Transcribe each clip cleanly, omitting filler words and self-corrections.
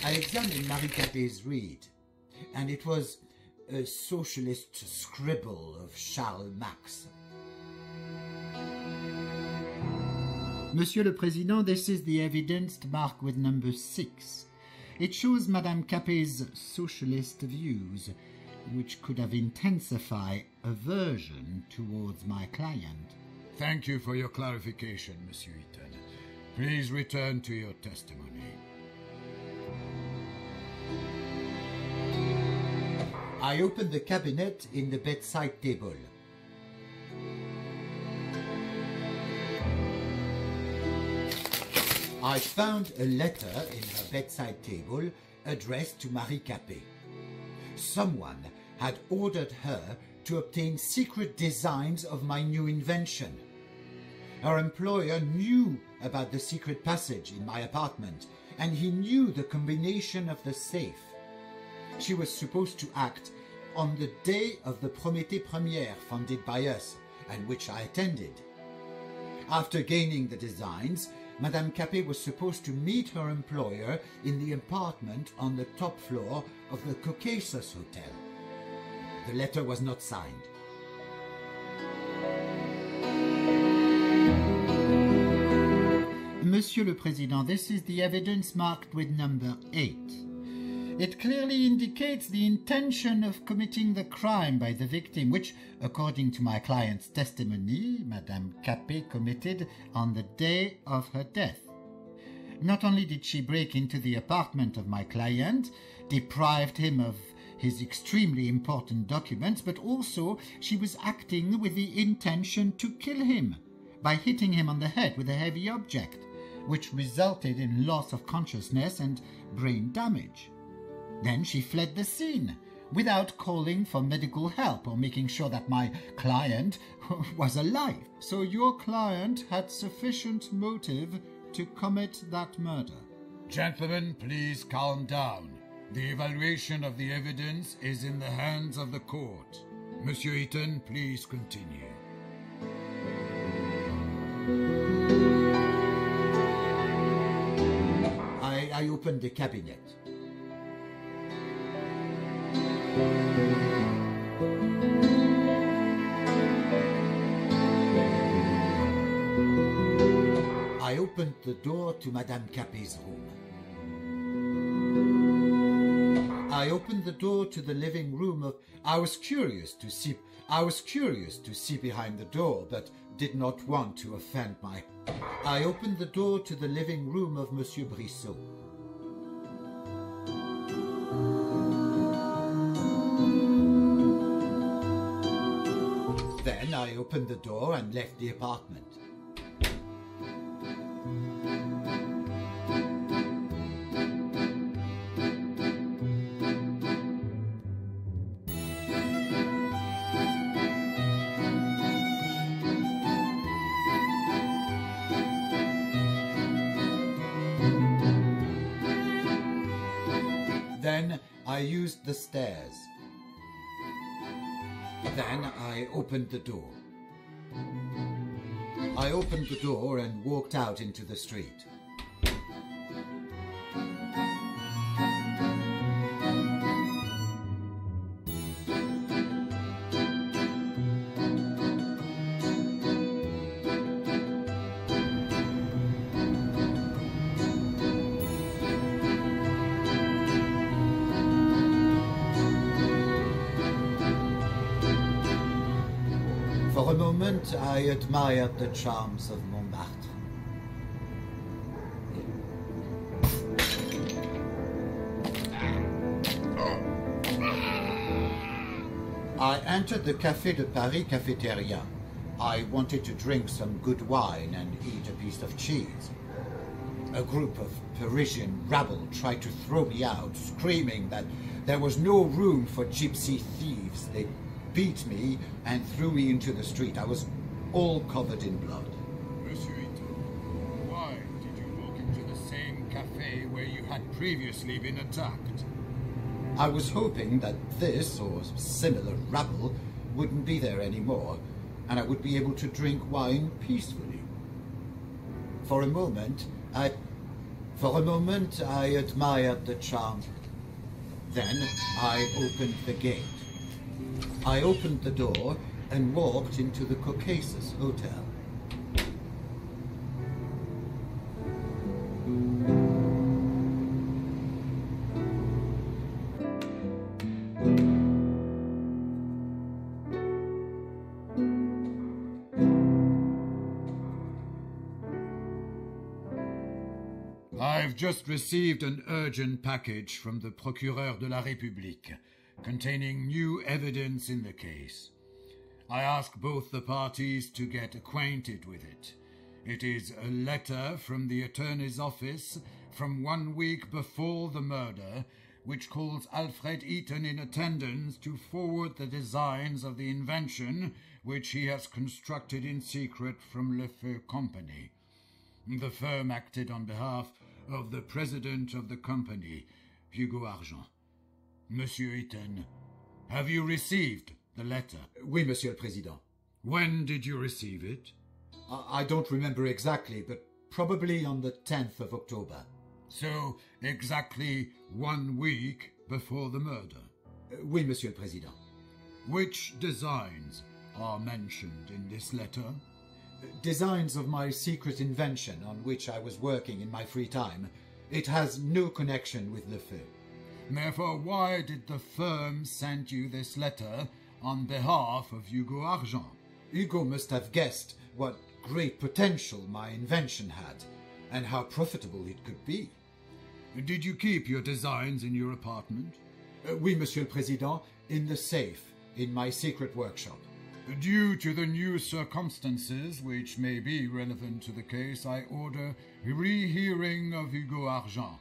I examined Marie Capet's read, and it was a socialist scribble of Charles Marx. Monsieur le Président, this is the evidence marked with number 6. It shows Madame Capet's socialist views, which could have intensified aversion towards my client. Thank you for your clarification, Monsieur Eaton. Please return to your testimony. I opened the cabinet in the bedside table. I found a letter in her bedside table addressed to Marie Capet. Someone had ordered her to obtain secret designs of my new invention. Her employer knew about the secret passage in my apartment, and he knew the combination of the safe. She was supposed to act on the day of the Prométhée Première funded by us, and which I attended. After gaining the designs, Madame Capet was supposed to meet her employer in the apartment on the top floor of the Caucasus Hotel. The letter was not signed. Monsieur le Président, this is the evidence marked with number 8. It clearly indicates the intention of committing the crime by the victim, which, according to my client's testimony, Madame Capet committed on the day of her death. Not only did she break into the apartment of my client, deprived him of his extremely important documents, but also she was acting with the intention to kill him by hitting him on the head with a heavy object, which resulted in loss of consciousness and brain damage. Then she fled the scene without calling for medical help or making sure that my client was alive. So your client had sufficient motive to commit that murder. Gentlemen, please calm down. The evaluation of the evidence is in the hands of the court. Monsieur Eaton, please continue. I opened the cabinet. I opened the door to Madame Capet's room. I opened the door to the living room of... I was curious to see behind the door, but did not want to offend my... I opened the door to the living room of Monsieur Brissot. Then I opened the door and left the apartment. Then I used the stairs. Then I opened the door. I opened the door and walked out into the street. For a moment, I admired the charms of Montmartre. I entered the Café de Paris cafeteria. I wanted to drink some good wine and eat a piece of cheese. A group of Parisian rabble tried to throw me out, screaming that there was no room for gypsy thieves. They beat me and threw me into the street. I was all covered in blood. Monsieur Ito, why did you walk into the same cafe where you had previously been attacked? I was hoping that this or similar rabble wouldn't be there anymore, and I would be able to drink wine peacefully. For a moment, For a moment I admired the charm. Then I opened the gate. I opened the door and walked into the Caucasus Hotel. I've just received an urgent package from the Procureur de la République containing new evidence in the case. I ask both the parties to get acquainted with it. It is a letter from the attorney's office from 1 week before the murder, which calls Alfred Eaton in attendance to forward the designs of the invention which he has constructed in secret from Le Feu Company. The firm acted on behalf of the president of the company, Hugo Argent. Monsieur Eaton, have you received the letter? Oui, Monsieur le Président. When did you receive it? I don't remember exactly, but probably on the 10th of October. So, exactly 1 week before the murder? Oui, Monsieur le Président. Which designs are mentioned in this letter? Designs of my secret invention on which I was working in my free time. It has no connection with Le Feu. Therefore, why did the firm send you this letter on behalf of Hugo Argent? Hugo must have guessed what great potential my invention had, and how profitable it could be. Did you keep your designs in your apartment? Oui, Monsieur le Président, in the safe, in my secret workshop. Due to the new circumstances which may be relevant to the case, I order a rehearing of Hugo Argent.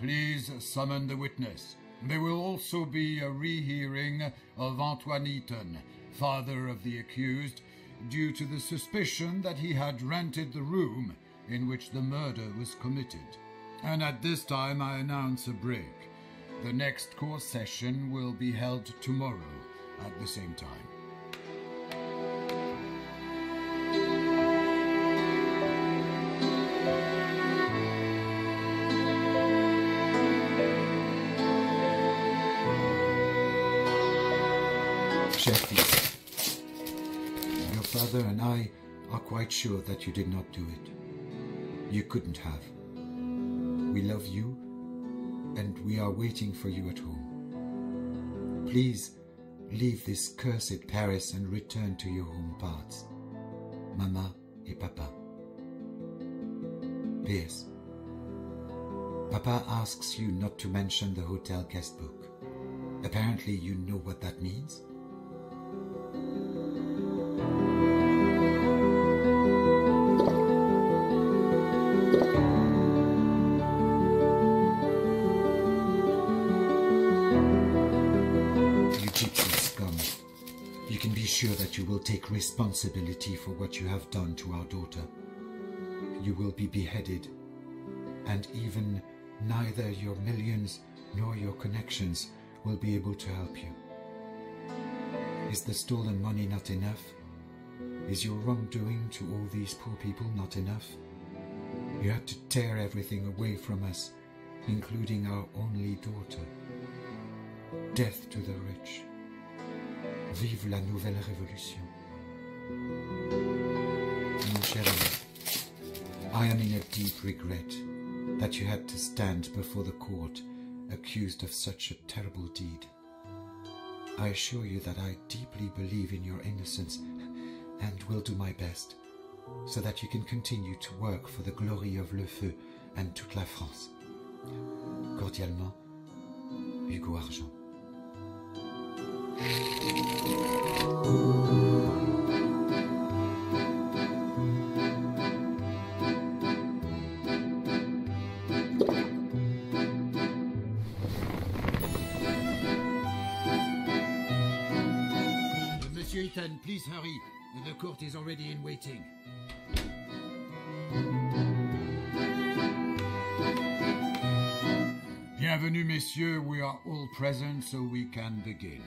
Please summon the witness. There will also be a rehearing of Antoine Eaton, father of the accused, due to the suspicion that he had rented the room in which the murder was committed. And at this time I announce a break. The next court session will be held tomorrow at the same time. Cher fils, your father and I are quite sure that you did not do it. You couldn't have. We love you, and we are waiting for you at home. Please leave this cursed Paris and return to your home parts, Mama et Papa. P.S. Papa asks you not to mention the hotel guest book. Apparently you know what that means? You can be sure that you will take responsibility for what you have done to our daughter. You will be beheaded, and even neither your millions nor your connections will be able to help you. Is the stolen money not enough? Is your wrongdoing to all these poor people not enough? You had to tear everything away from us, including our only daughter. Death to the rich. Vive la nouvelle révolution. Mon cher ami, I am in a deep regret that you had to stand before the court accused of such a terrible deed. I assure you that I deeply believe in your innocence and will do my best so that you can continue to work for the glory of Le Feu and toute la France. Cordialement, Hugo Argent. Monsieur Eaton, please hurry. The court is already in waiting. Bienvenue, messieurs. We are all present, so we can begin.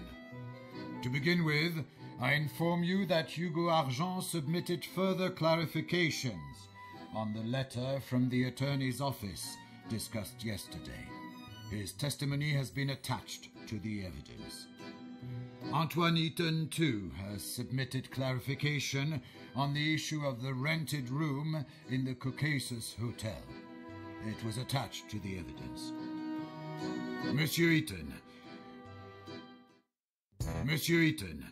To begin with, I inform you that Hugo Argent submitted further clarifications on the letter from the attorney's office discussed yesterday. His testimony has been attached to the evidence. Antoine Eaton, too, has submitted clarification on the issue of the rented room in the Caucasus Hotel. It was attached to the evidence. Monsieur Eaton. Monsieur Eaton.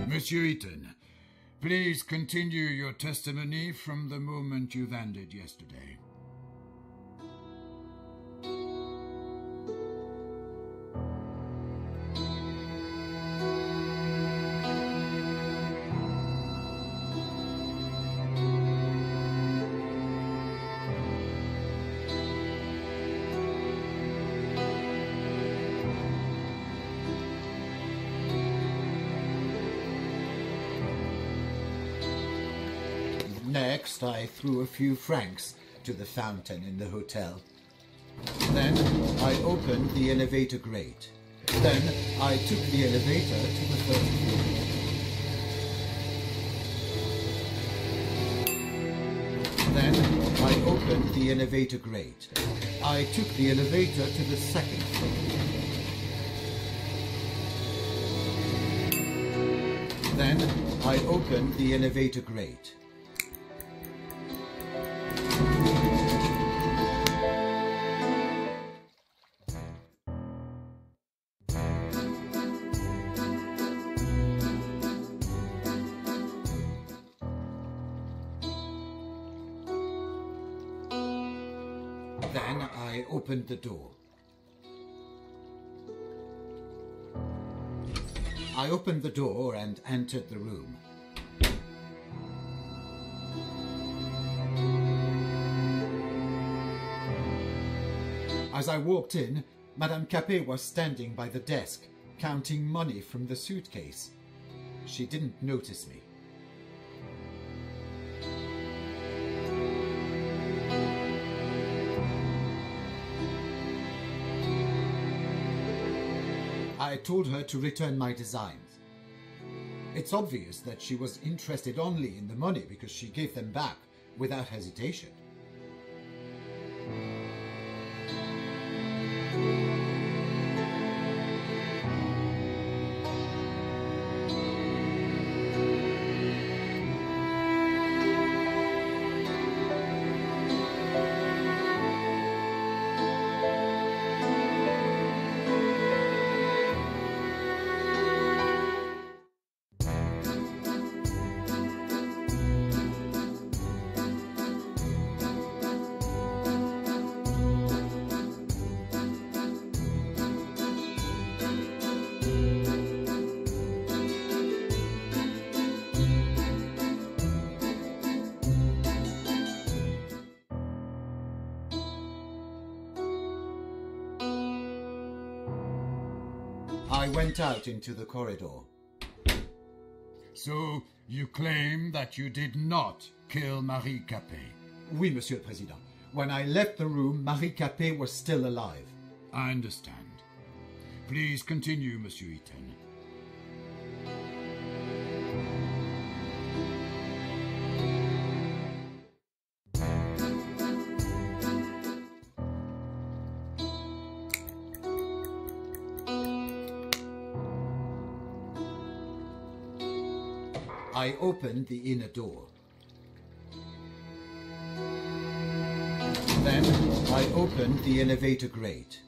Monsieur Eaton, please continue your testimony from the moment you landed yesterday. Next, I threw a few francs to the fountain in the hotel. Then, I opened the elevator grate. Then, I took the elevator to the first floor. Then, I opened the elevator grate. I took the elevator to the second floor. Then, I opened the elevator grate. Then I opened the door. I opened the door and entered the room. As I walked in, Madame Capet was standing by the desk, counting money from the suitcase. She didn't notice me. I told her to return my designs. It's obvious that she was interested only in the money because she gave them back without hesitation. I went out into the corridor. So, you claim that you did not kill Marie Capet? Oui, Monsieur le Président. When I left the room, Marie Capet was still alive. I understand. Please continue, Monsieur Eaton. I opened the inner door. Then I opened the elevator grate.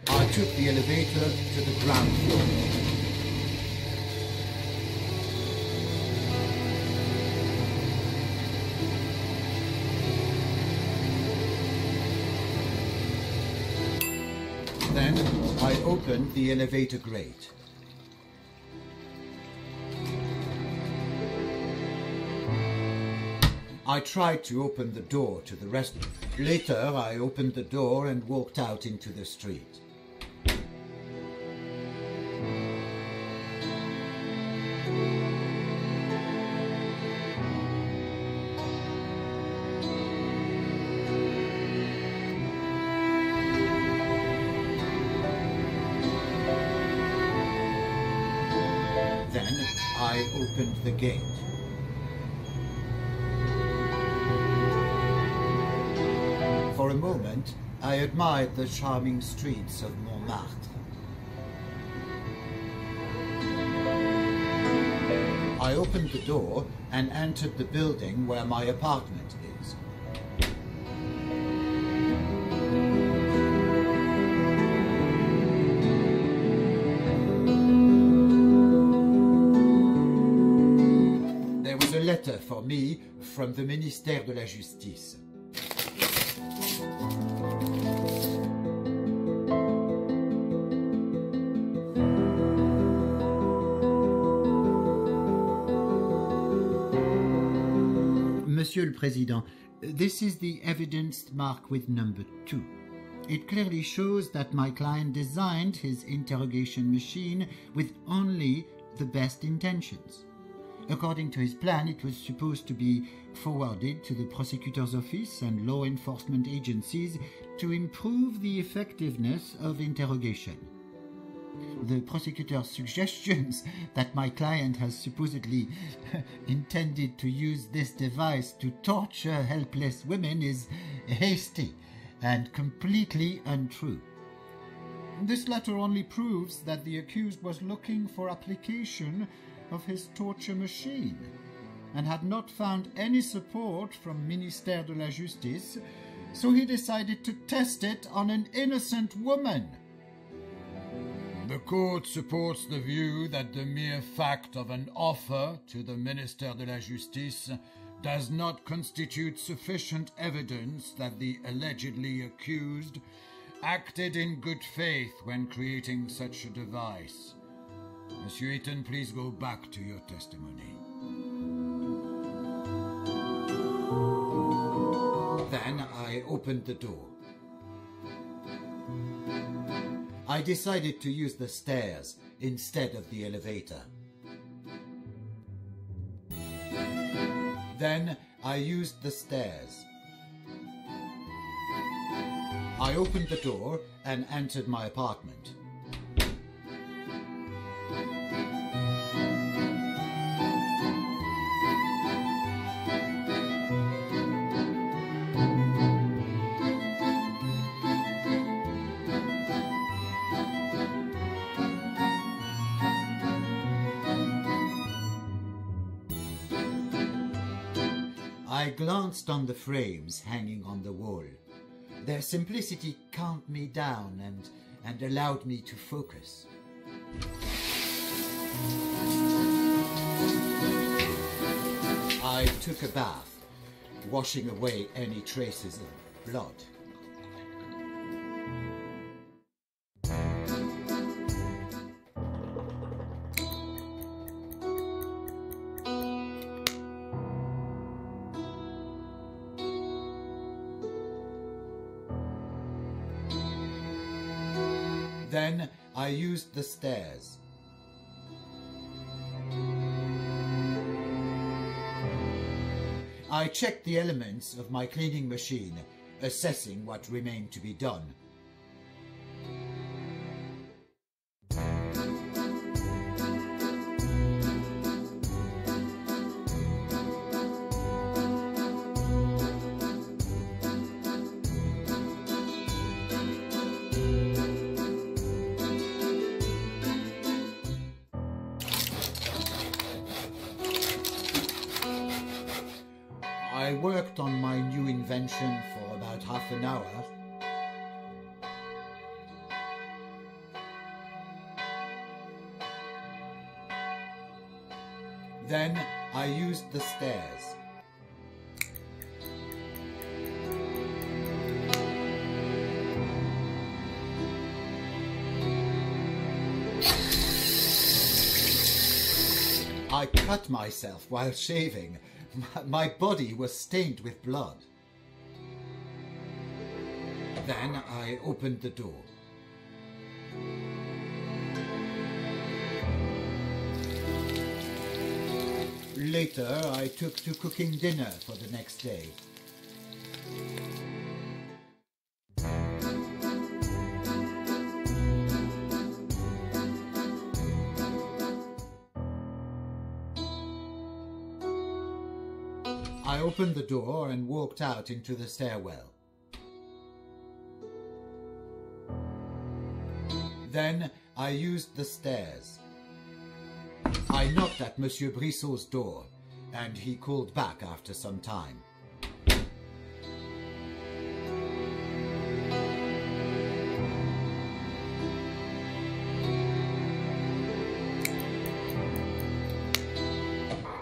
I took the elevator to the ground floor. Then I opened the elevator grate. I tried to open the door to the restaurant. Later, I opened the door and walked out into the street. Then I opened the gate. For a moment, I admired the charming streets of Montmartre. I opened the door and entered the building where my apartment is. There was a letter for me from the Ministère de la Justice. Monsieur le Président, this is the evidence marked with number 2. It clearly shows that my client designed his interrogation machine with only the best intentions. According to his plan, it was supposed to be forwarded to the prosecutor's office and law enforcement agencies to improve the effectiveness of interrogation. The prosecutor's suggestions that my client has supposedly intended to use this device to torture helpless women is hasty and completely untrue. This letter only proves that the accused was looking for application of his torture machine and had not found any support from Ministère de la Justice, so he decided to test it on an innocent woman. The court supports the view that the mere fact of an offer to the Ministère de la Justice does not constitute sufficient evidence that the allegedly accused acted in good faith when creating such a device. Monsieur Eaton, please go back to your testimony. Then I opened the door. I decided to use the stairs instead of the elevator. Then I used the stairs. I opened the door and entered my apartment. I glanced on the frames hanging on the wall. Their simplicity calmed me down and allowed me to focus. I took a bath, washing away any traces of blood. Then I used the stairs. I checked the elements of my cleaning machine, assessing what remained to be done. I worked on my new invention for about half an hour. Then I used the stairs. I cut myself while shaving. My body was stained with blood. Then I opened the door. Later, I took to cooking dinner for the next day. I opened the door and walked out into the stairwell. Then I used the stairs. I knocked at Monsieur Brissot's door, and he called back after some time.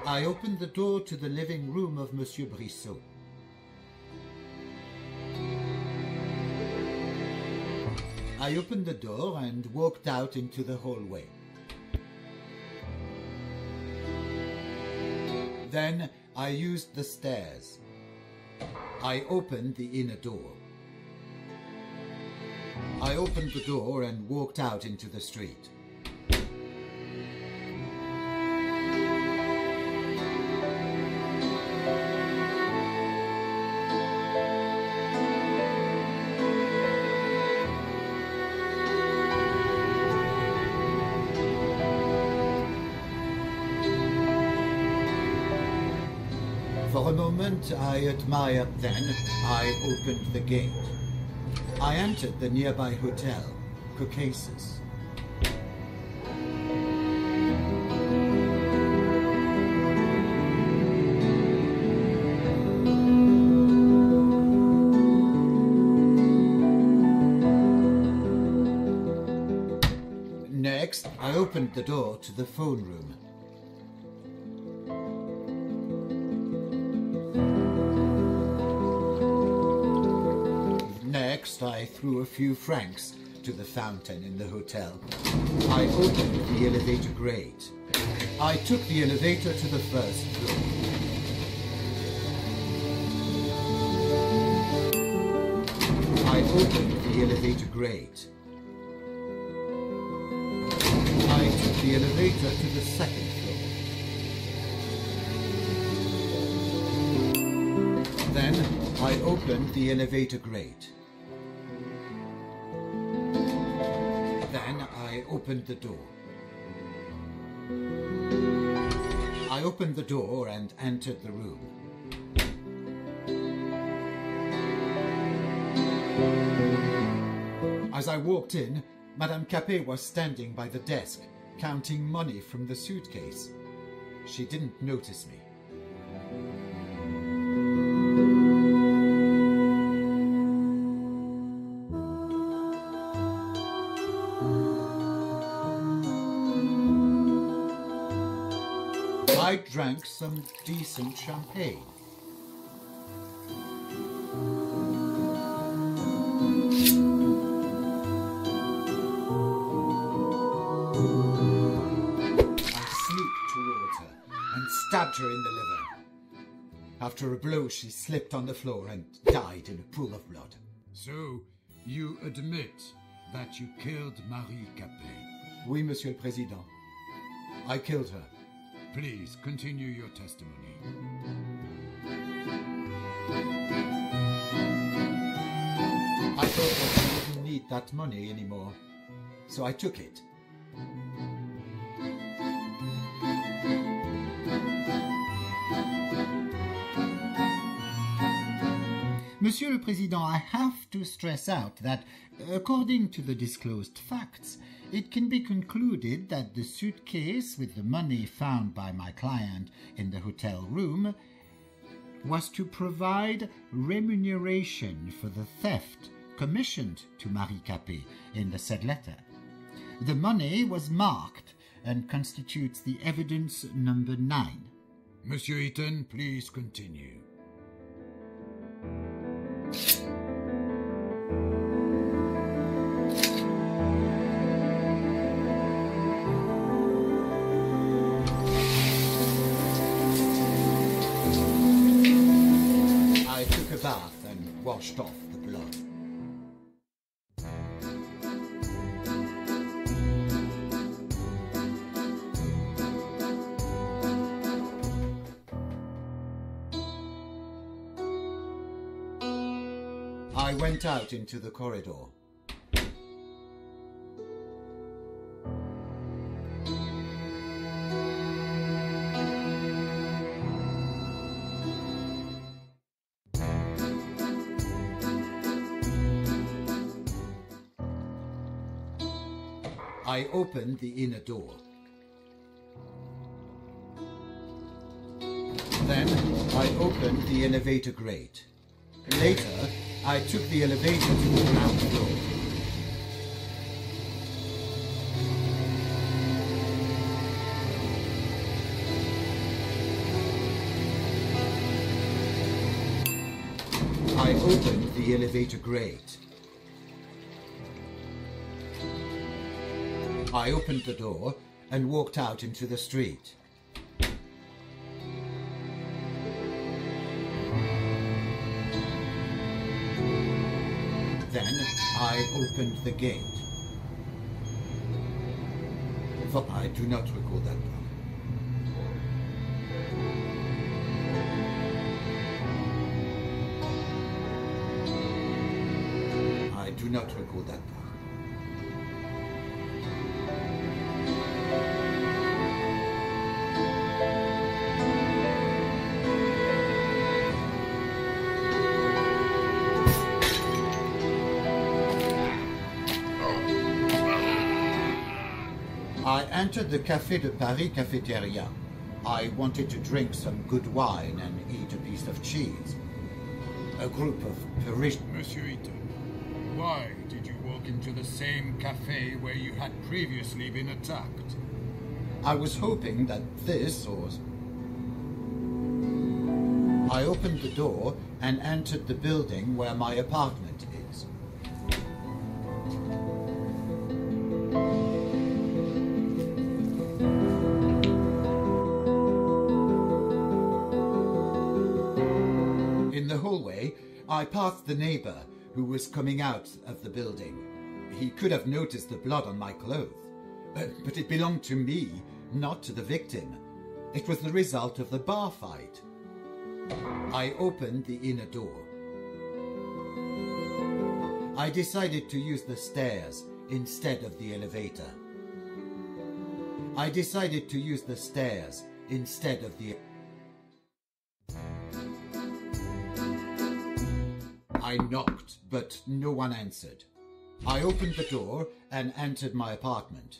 I opened the door to the living room of Monsieur Brissot. I opened the door and walked out into the hallway. Then I used the stairs. I opened the inner door. I opened the door and walked out into the street. For a moment I admired, then I opened the gate. I entered the nearby hotel, Caucasus. Next, I opened the door to the phone room. Next, I threw a few francs to the fountain in the hotel. I opened the elevator grate. I took the elevator to the first floor. I opened the elevator grate. I took the elevator to the second floor. Then I opened the elevator grate. Then I opened the door. I opened the door and entered the room. As I walked in, Madame Capet was standing by the desk, counting money from the suitcase. She didn't notice me. I drank some decent champagne. Stabbed her in the liver. After a blow, she slipped on the floor and died in a pool of blood. So, you admit that you killed Marie Capet? Oui, Monsieur le Président. I killed her. Please, continue your testimony. I thought that I didn't need that money anymore, so I took it. Monsieur le Président, I have to stress out that, according to the disclosed facts, it can be concluded that the suitcase with the money found by my client in the hotel room was to provide remuneration for the theft commissioned to Marie Capet in the said letter. The money was marked and constitutes the evidence number 9. Monsieur Eaton, please continue. washed off the blood. I went out into the corridor. I opened the inner door. Then I opened the elevator grate. Later, I took the elevator to the ground floor. I opened the elevator grate. I opened the door and walked out into the street. Then I opened the gate. But I do not recall that part. I do not recall that part. I entered the Café de Paris cafeteria. I wanted to drink some good wine and eat a piece of cheese. A group of Parisians... Monsieur Eaton, why did you walk into the same café where you had previously been attacked? I was hoping that this or... I opened the door and entered the building where my apartment is. In the hallway, I passed the neighbor who was coming out of the building. He could have noticed the blood on my clothes, but it belonged to me, not to the victim. It was the result of the bar fight. I opened the inner door. I decided to use the stairs instead of the elevator. I decided to use the stairs instead of the... I knocked, but no one answered. I opened the door and entered my apartment.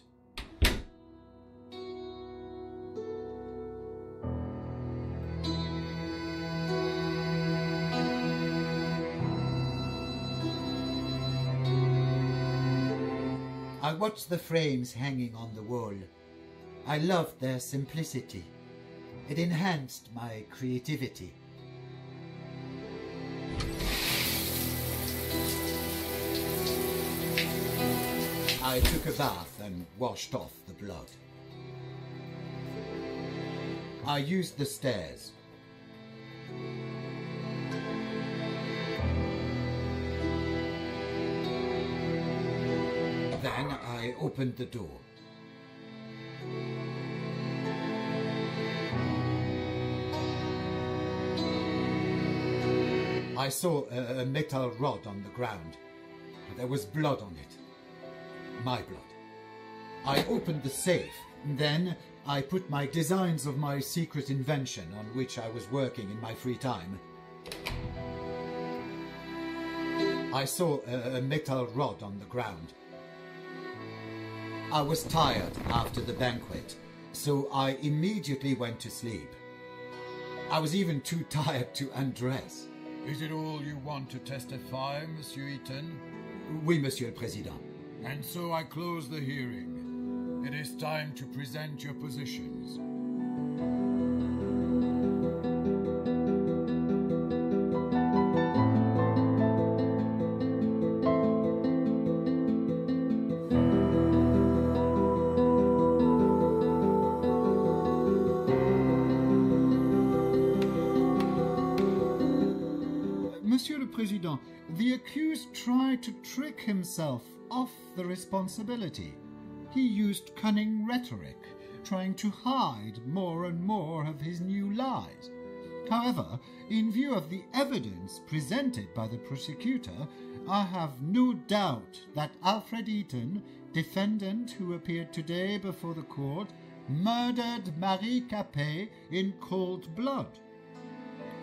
I watched the frames hanging on the wall. I loved their simplicity. It enhanced my creativity. I took a bath and washed off the blood. I used the stairs. Then I opened the door. I saw a metal rod on the ground. There was blood on it. My blood. I opened the safe. Then I put my designs of my secret invention on which I was working in my free time. I saw a metal rod on the ground. I was tired after the banquet, so I immediately went to sleep. I was even too tired to undress. Is it all you want to testify, Monsieur Eaton? Oui, Monsieur le Président. And so I close the hearing. It is time to present your positions. Président, the accused tried to trick himself off the responsibility. He used cunning rhetoric, trying to hide more and more of his new lies. However, in view of the evidence presented by the prosecutor, I have no doubt that Alfred Eaton, defendant who appeared today before the court, murdered Marie Capet in cold blood.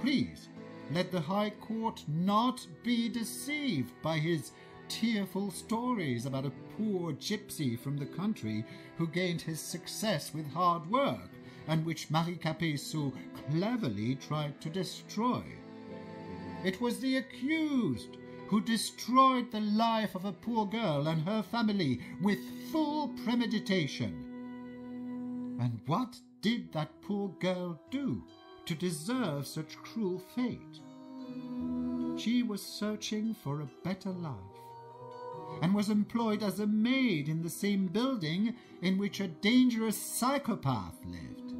Please, let the High Court not be deceived by his tearful stories about a poor gypsy from the country who gained his success with hard work, and which Marie Capet so cleverly tried to destroy. It was the accused who destroyed the life of a poor girl and her family with full premeditation. And what did that poor girl do to deserve such cruel fate? She was searching for a better life, and was employed as a maid in the same building in which a dangerous psychopath lived.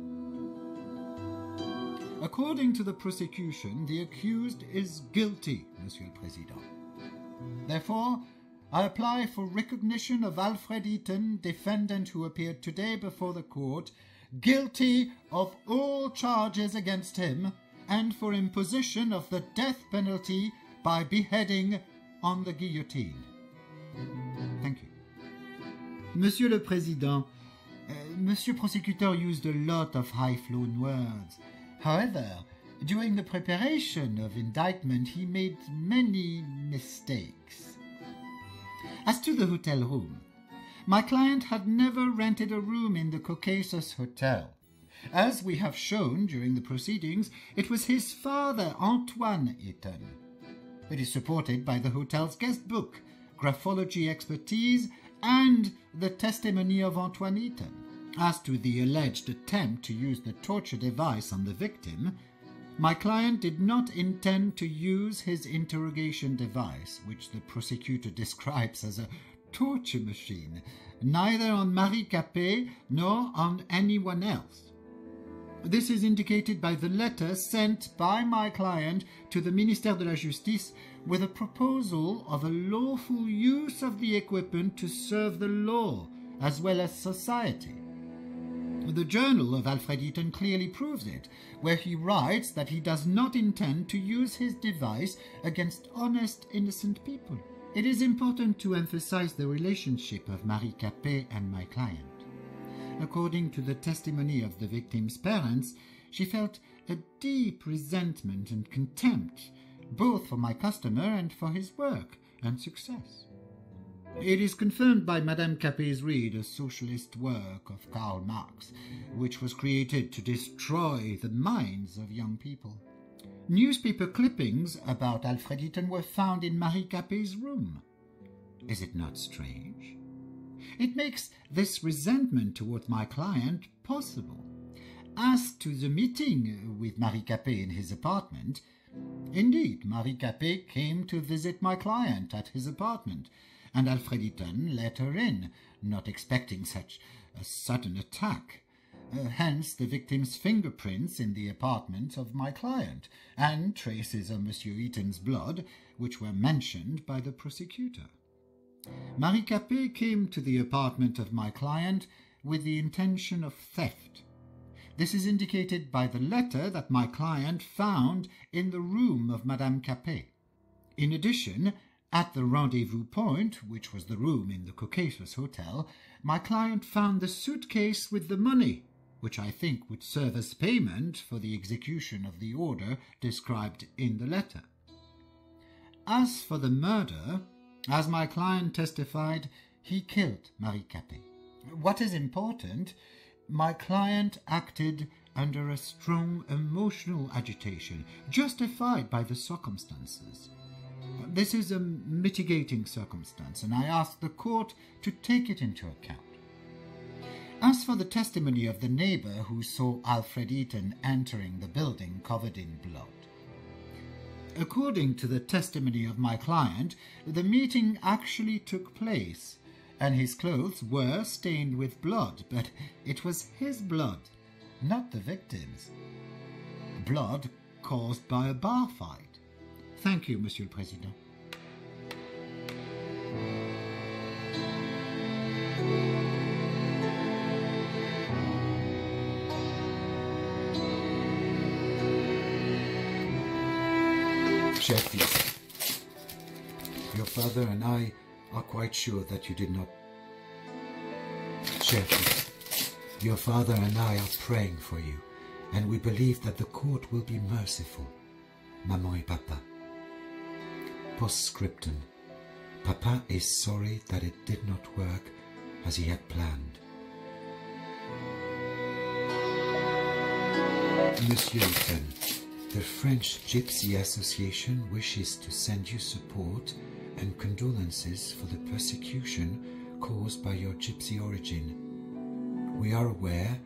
According to the prosecution, the accused is guilty, Monsieur le Président. Therefore, I apply for recognition of Alfred Eaton, defendant who appeared today before the court, guilty of all charges against him, and for imposition of the death penalty by beheading on the guillotine. Thank you. Monsieur le Président, Monsieur Prosecutor used a lot of high-flown words. However, during the preparation of indictment, he made many mistakes. As to the hotel room, my client had never rented a room in the Caucasus Hotel. As we have shown during the proceedings, it was his father, Antoine Eaton. It is supported by the hotel's guest book, graphology expertise, and the testimony of Antoine Eaton. As to the alleged attempt to use the torture device on the victim, my client did not intend to use his interrogation device, which the prosecutor describes as a torture machine, neither on Marie Capet nor on anyone else. This is indicated by the letter sent by my client to the Ministère de la Justice with a proposal of a lawful use of the equipment to serve the law as well as society. The journal of Alfred Eaton clearly proves it, where he writes that he does not intend to use his device against honest, innocent people. It is important to emphasize the relationship of Marie Capet and my client. According to the testimony of the victim's parents, she felt a deep resentment and contempt, both for my customer and for his work and success. It is confirmed by Madame Capet's read, a socialist work of Karl Marx, which was created to destroy the minds of young people. Newspaper clippings about Alfred Eaton were found in Marie Capet's room. Is it not strange? It makes this resentment toward my client possible. As to the meeting with Marie Capet in his apartment, indeed, Marie Capet came to visit my client at his apartment, and Alfred Eaton let her in, not expecting such a sudden attack. Hence the victim's fingerprints in the apartment of my client, and traces of Monsieur Eaton's blood, which were mentioned by the prosecutor. Marie Capet came to the apartment of my client with the intention of theft. This is indicated by the letter that my client found in the room of Madame Capet. In addition, at the rendezvous point, which was the room in the Caucasus Hotel, my client found the suitcase with the money, which I think would serve as payment for the execution of the order described in the letter. As for the murder, as my client testified, he killed Marie Capet. What is important, my client acted under a strong emotional agitation, justified by the circumstances. This is a mitigating circumstance, and I ask the court to take it into account. As for the testimony of the neighbor who saw Alfred Eaton entering the building covered in blood, according to the testimony of my client, the meeting actually took place, and his clothes were stained with blood, but it was his blood, not the victim's. Blood caused by a bar fight. Thank you, Monsieur le Président. Cher fils, your father and I are quite sure that you did not. Cher fils, your father and I are praying for you, and we believe that the court will be merciful. Maman et papa. Postscriptum. Papa is sorry that it did not work as he had planned. Monsieur Pen, the French Gypsy Association wishes to send you support and condolences for the persecution caused by your gypsy origin. We are aware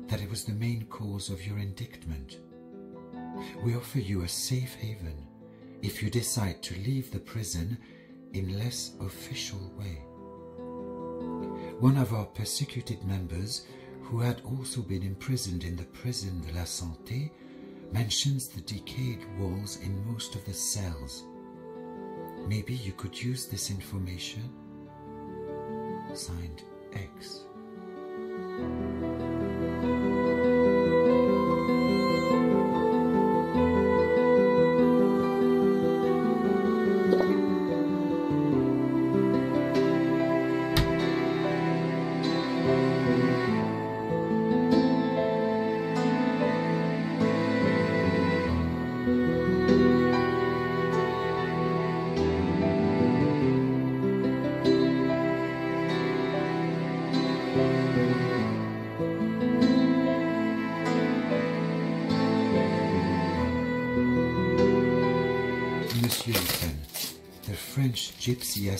that it was the main cause of your indictment. We offer you a safe haven if you decide to leave the prison in less official way. One of our persecuted members, who had also been imprisoned in the Prison de la Santé, mentions the decayed walls in most of the cells. Maybe you could use this information. Signed, X. Monsieur Pen, the French Gypsy